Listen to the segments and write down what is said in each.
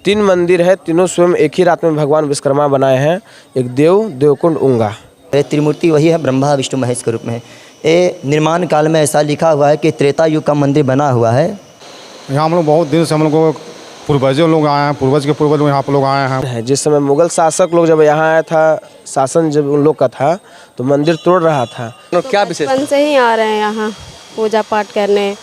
तीन मंदिर है, तीनों स्वयं एक ही रात में भगवान विश्वकर्मा बनाए हैं। एक देवकुंड उंगा। त्रिमूर्ति वही है, ब्रह्मा विष्णु महेश के रूप में। ये निर्माण काल में ऐसा लिखा हुआ है कि त्रेता युग का मंदिर बना हुआ है। यहाँ हम लोग बहुत दिन से हम लोग को पूर्वजों लोग आए हैं, पूर्वज के पूर्वज लोग यहाँ पर लोग आए हैं। जिस समय मुगल शासक लोग जब यहाँ आया था, शासन जब उन लोग का था तो मंदिर तोड़ रहा था। क्या विशेष? बचपन से ही आ रहे हैं यहाँ पूजा पाठ करने,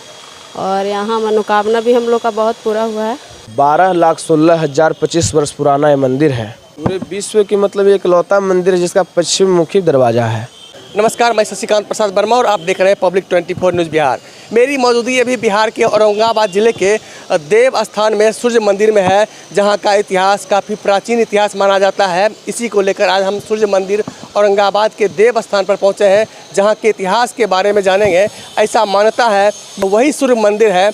और यहाँ मनोकामना भी हम लोग का बहुत पूरा हुआ है। 12,16,025 वर्ष पुराना ये मंदिर है। पूरे विश्व की मतलब एक लौता मंदिर है जिसका पश्चिम मुखी दरवाजा है। नमस्कार, मैं शशिकांत प्रसाद वर्मा और आप देख रहे हैं पब्लिक 24 न्यूज़ बिहार। मेरी मौजूदगी अभी बिहार के औरंगाबाद ज़िले के देव स्थान में सूर्य मंदिर में है, जहां का इतिहास काफ़ी प्राचीन इतिहास माना जाता है। इसी को लेकर आज हम सूर्य मंदिर औरंगाबाद के देव स्थान पर पहुंचे हैं, जहां के इतिहास के बारे में जानेंगे। ऐसा मान्यता है वही सूर्य मंदिर है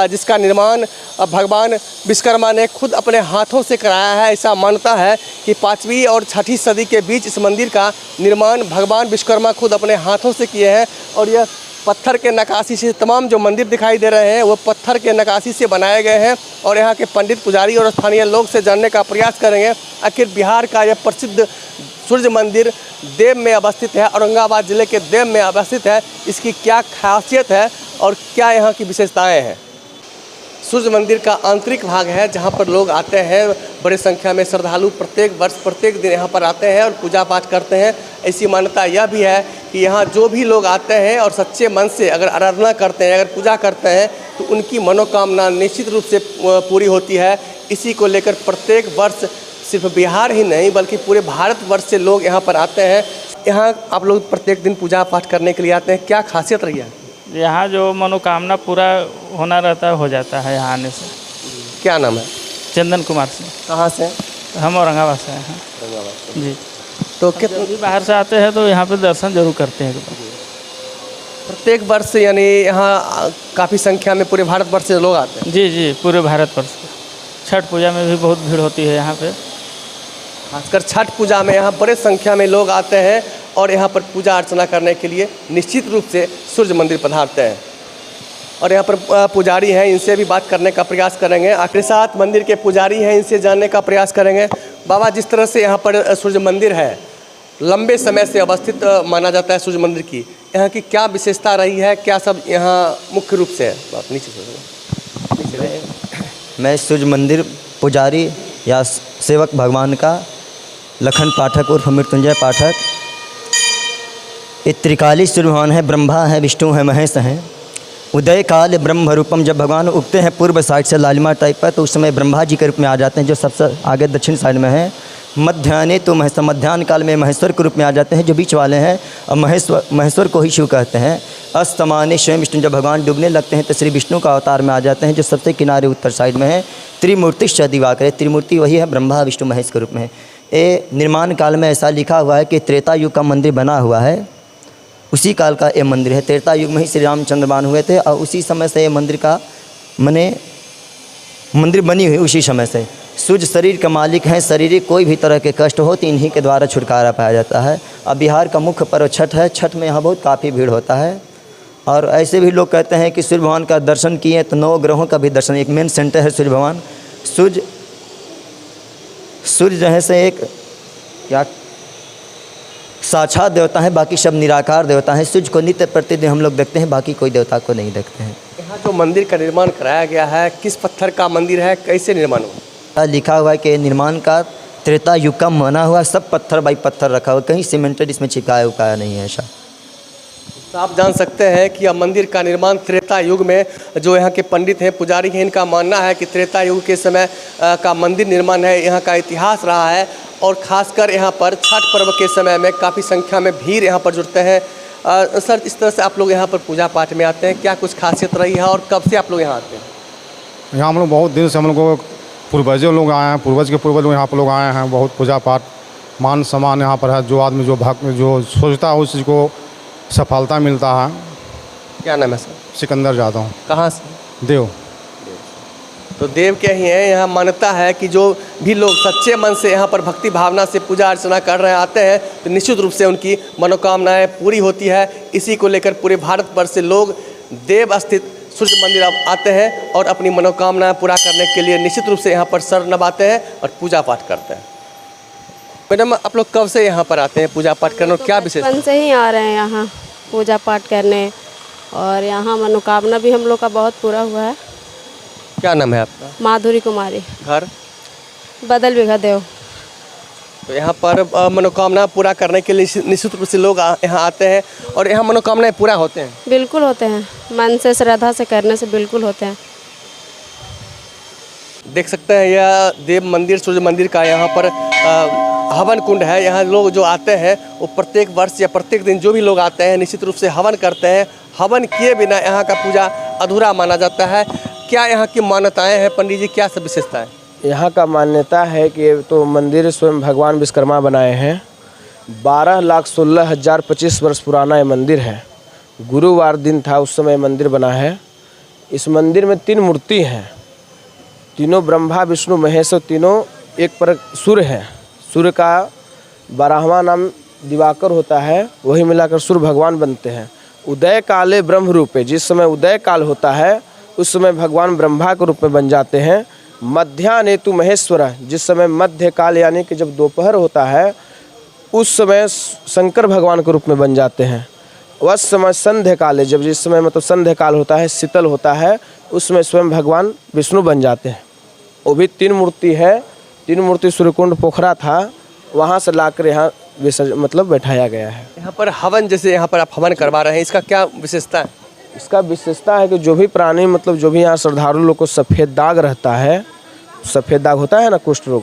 जिसका निर्माण भगवान विश्वकर्मा ने खुद अपने हाथों से कराया है। ऐसा मान्यता है कि 5वीं और 6ठी सदी के बीच इस मंदिर का निर्माण भगवान विश्वकर्मा खुद अपने हाथों से किए हैं। और यह पत्थर के नक्काशी से, तमाम जो मंदिर दिखाई दे रहे हैं वो पत्थर के नक्काशी से बनाए गए हैं। और यहाँ के पंडित पुजारी और स्थानीय लोग से जानने का प्रयास करेंगे आखिर बिहार का यह प्रसिद्ध सूर्य मंदिर देव में अवस्थित है, औरंगाबाद ज़िले के देव में अवस्थित है, इसकी क्या खासियत है और क्या यहाँ की विशेषताएँ हैं। सूर्य मंदिर का आंतरिक भाग है जहाँ पर लोग आते हैं, बड़ी संख्या में श्रद्धालु प्रत्येक वर्ष प्रत्येक दिन यहाँ पर आते हैं और पूजा पाठ करते हैं। ऐसी मान्यता यह भी है कि यहाँ जो भी लोग आते हैं और सच्चे मन से अगर आराधना करते हैं, अगर पूजा करते हैं तो उनकी मनोकामना निश्चित रूप से पूरी होती है। इसी को लेकर प्रत्येक वर्ष सिर्फ बिहार ही नहीं बल्कि पूरे भारतवर्ष से लोग यहाँ पर आते हैं। यहाँ आप लोग प्रत्येक दिन पूजा पाठ करने के लिए आते हैं, क्या खासियत रही है? यहाँ जो मनोकामना पूरा होना रहता है हो जाता है यहाँ आने से। क्या नाम है? चंदन कुमार से। कहाँ से? हम औरंगाबाद से हैं। औरंगाबाद से जी। तो जब भी बाहर से आते हैं तो यहाँ पे दर्शन जरूर करते हैं। प्रत्येक वर्ष यानी यहाँ काफ़ी संख्या में पूरे भारतवर्ष से लोग आते हैं? जी, पूरे भारतवर्ष से। छठ पूजा में भी बहुत भीड़ होती है यहाँ पे, खासकर छठ पूजा में यहाँ बड़े संख्या में लोग आते हैं और यहाँ पर पूजा अर्चना करने के लिए निश्चित रूप से सूर्य मंदिर पधारते हैं। और यहाँ पर पुजारी हैं, इनसे भी बात करने का प्रयास करेंगे। आखिर साथ मंदिर के पुजारी हैं, इनसे जानने का प्रयास करेंगे। बाबा, जिस तरह से यहाँ पर सूर्य मंदिर है, लंबे समय से अवस्थित माना जाता है सूर्य मंदिर की, यहाँ की क्या विशेषता रही है, क्या सब यहाँ मुख्य रूप से है? आप नीचे से मैं सूर्य मंदिर पुजारी या सेवक भगवान का लखन पाठक उर्फ मृत्युंजय पाठक। ये त्रिकाली सूर्य भगवान है, ब्रह्मा है, विष्णु है, महेश हैं। उदय काल ब्रह्म रूपम, जब भगवान उगते हैं पूर्व साइड से लालिमा टाइप पर तो उस समय ब्रह्मा जी के रूप में आ जाते हैं, जो सबसे आगे दक्षिण साइड में है। मध्याह्ने तो महेश्वर, मध्याह्न काल में महेश्वर के रूप में आ जाते हैं, जो बीच वाले हैं, और महेश्वर को ही शिव कहते हैं। अस्तमाने स्वयं विष्णु, जब भगवान डूबने लगते हैं तो श्री विष्णु का अवतार में आ जाते हैं, जो सबसे किनारे उत्तर साइड में है। त्रिमूर्तिश्च दिवाकर, त्रिमूर्ति वही है, ब्रह्मा विष्णु महेश के रूप में। ये निर्माण काल में ऐसा लिखा हुआ है कि त्रेता युग का मंदिर बना हुआ है, उसी काल का ये मंदिर है। त्रेता युग में ही श्री रामचंद्रमान हुए थे और उसी समय से ये मंदिर का मंदिर बनी हुई उसी समय से। सूर्य शरीर का मालिक हैं, शारीरिक कोई भी तरह के कष्ट हो तो इन्हीं के द्वारा छुटकारा पाया जाता है। अब बिहार का मुख्य पर्व छठ है, छठ में यहाँ बहुत काफ़ी भीड़ होता है। और ऐसे भी लोग कहते हैं कि सूर्य भगवान का दर्शन किए तो 9 ग्रहों का भी दर्शन, एक मेन सेंटर है सूर्य भगवान। सूर्य जो है से एक क्या साक्षात देवता है, बाकी सब निराकार देवता हैं। सूर्य को नित्य प्रतिदिन हम लोग देखते हैं, बाकी कोई देवता को नहीं देखते हैं। यहाँ जो मंदिर का निर्माण कराया गया है, किस पत्थर का मंदिर है, कैसे निर्माण हुआ? लिखा हुआ है कि निर्माण का त्रेता युग का माना हुआ, सब पत्थर बाई पत्थर रखा हुआ, कहीं सीमेंटेड इसमें चिपकाया उकाया नहीं है ऐसा। तो आप जान सकते हैं कि यह मंदिर का निर्माण त्रेता युग में, जो यहाँ के पंडित हैं, पुजारी हैं, इनका मानना है कि त्रेता युग के समय का मंदिर निर्माण है। यहाँ का इतिहास रहा है और ख़ासकर यहाँ पर छठ पर्व के समय में काफ़ी संख्या में भीड़ यहाँ पर जुटते हैं। सर, इस तरह से आप लोग यहाँ पर पूजा पाठ में आते हैं, क्या कुछ खासियत रही है और कब से आप लोग यहाँ आते हैं? यहाँ हम लोग बहुत दिन से हम लोग को पूर्वजों लोग आए हैं, पूर्वज के पूर्वज लोग यहाँ पर लोग आए हैं। बहुत पूजा पाठ मान सम्मान यहाँ पर है। जो आदमी जो भक्त जो सोचता है उस चीज़ को सफलता मिलता है। क्या नाम है सर? सिकंदर यादव। कहाँ से? देव। तो देव के ही हैं। यहाँ मान्यता है कि जो भी लोग सच्चे मन से यहाँ पर भक्ति भावना से पूजा अर्चना कर रहे आते हैं तो निश्चित रूप से उनकी मनोकामनाएं पूरी होती है। इसी को लेकर पूरे भारतवर्ष से लोग देव स्थित सूर्य मंदिर आप आते हैं और अपनी मनोकामनाएं पूरा करने के लिए निश्चित रूप से यहाँ पर सर नवाते हैं और पूजा पाठ करते हैं। मैडम, आप लोग कब से यहाँ पर आते हैं पूजा पाठ करने और क्या विशेष? बचपन से ही आ रहे हैं यहाँ पूजा पाठ करने, और यहाँ मनोकामना भी हम लोग का बहुत पूरा हुआ है। क्या नाम है आपका? माधुरी कुमारी, घर? बदल बिघा देव। तो यहाँ पर मनोकामना पूरा करने के लिए निश्चित रूप से लोग यहाँ आते हैं और यहाँ मनोकामनाएं पूरा होते हैं। बिल्कुल होते हैं, मन से श्रद्धा से करने से बिल्कुल होते हैं। देख सकते हैं यह देव मंदिर सूर्य मंदिर का यहाँ पर हवन कुंड है। यहाँ लोग जो आते हैं वो प्रत्येक वर्ष या प्रत्येक दिन जो भी लोग आते हैं निश्चित रूप से हवन करते हैं। हवन किए बिना यहाँ का पूजा अधूरा माना जाता है। क्या यहाँ की मान्यताएं हैं पंडित जी, क्या सब विशेषताएं? यहाँ का मान्यता है कि तो मंदिर स्वयं भगवान विश्वकर्मा बनाए हैं। 12,16,025 वर्ष पुराना ये मंदिर है। गुरुवार दिन था उस समय मंदिर बना है। इस मंदिर में 3 मूर्ति हैं, तीनों ब्रह्मा विष्णु महेश, तीनों एक पर सूर्य है। सूर्य का 12वां नाम दिवाकर होता है, वही मिलाकर सूर्य भगवान बनते हैं। उदय काले ब्रह्म रूपे, जिस समय उदय काल होता है उस समय भगवान ब्रह्मा के रूप में बन जाते हैं। मध्यानेतु महेश्वर, जिस समय मध्य काल यानी कि जब दोपहर होता है उस समय शंकर भगवान के रूप में बन जाते हैं। उस समय संध्या काले, जब जिस समय मतलब संध्या काल होता है, शीतल होता है, उसमें स्वयं भगवान विष्णु बन जाते हैं। वो भी 3 मूर्ति है। 3 मूर्ति सूर्यकुंड पोखरा था, वहाँ से लाकर यहाँ मतलब बैठाया गया है। यहाँ पर हवन, जैसे यहाँ पर आप हवन करवा रहे हैं, इसका क्या विशेषता है? इसका विशेषता है कि जो भी प्राणी मतलब जो भी यहाँ श्रद्धालु लोग को सफ़ेद दाग रहता है, सफ़ेद दाग होता है ना, कुष्ठ रोग,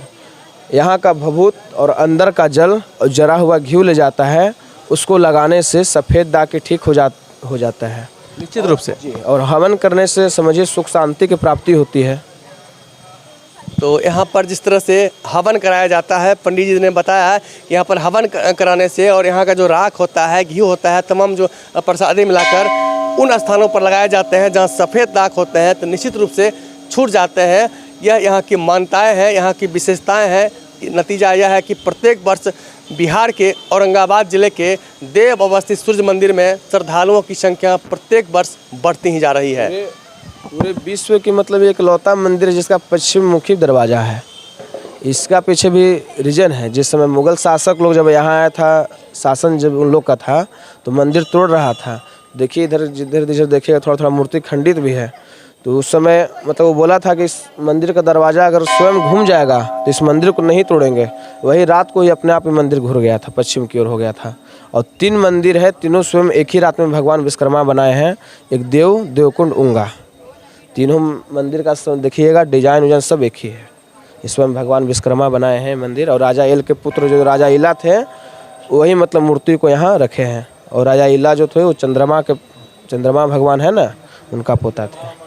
यहाँ का भभूत और अंदर का जल और जरा हुआ घी ले जाता है, उसको लगाने से सफ़ेद दाग के ठीक हो जाता है निश्चित रूप से जी। और हवन करने से समझिए सुख शांति की प्राप्ति होती है। तो यहाँ पर जिस तरह से हवन कराया जाता है, पंडित जी ने बताया है कि यहाँ पर हवन कराने से और यहाँ का जो राख होता है, घी होता है, तमाम जो प्रसादी मिलाकर उन स्थानों पर लगाए जाते हैं जहाँ सफ़ेद दाग होते हैं, तो निश्चित रूप से छूट जाते हैं। यह यहाँ की मान्यताएं हैं, यहाँ की विशेषताएं हैं। नतीजा यह है कि प्रत्येक वर्ष बिहार के औरंगाबाद जिले के देव अवस्थित सूर्य मंदिर में श्रद्धालुओं की संख्या प्रत्येक वर्ष बढ़ती ही जा रही है। पूरे विश्व की मतलब एक लौता मंदिर जिसका पश्चिम मुखी दरवाज़ा है। इसका पीछे भी रीजन है। जिस समय मुग़ल शासक लोग जब यहाँ आया था, शासन जब उन लोग का था, तो मंदिर तोड़ रहा था। देखिए इधर जिधर देखिएगा थोड़ा थोड़ा मूर्ति खंडित भी है। तो उस समय मतलब वो बोला था कि इस मंदिर का दरवाज़ा अगर स्वयं घूम जाएगा तो इस मंदिर को नहीं तोड़ेंगे। वही रात को ही अपने आप में मंदिर घुर गया था, पश्चिम की ओर हो गया था। और 3 मंदिर है, तीनों स्वयं एक ही रात में भगवान विश्वकर्मा बनाए हैं। एक देवकुंड उंगा, तीनों मंदिर का देखिएगा डिजाइन उजाइन सब एक ही है। स्वयं भगवान विश्वकर्मा बनाए हैं मंदिर। और राजा एल के पुत्र जो राजा इला थे वही मतलब मूर्ति को यहाँ रखे हैं। और राजा इला जो थे वो चंद्रमा भगवान है ना, उनका पोता थे।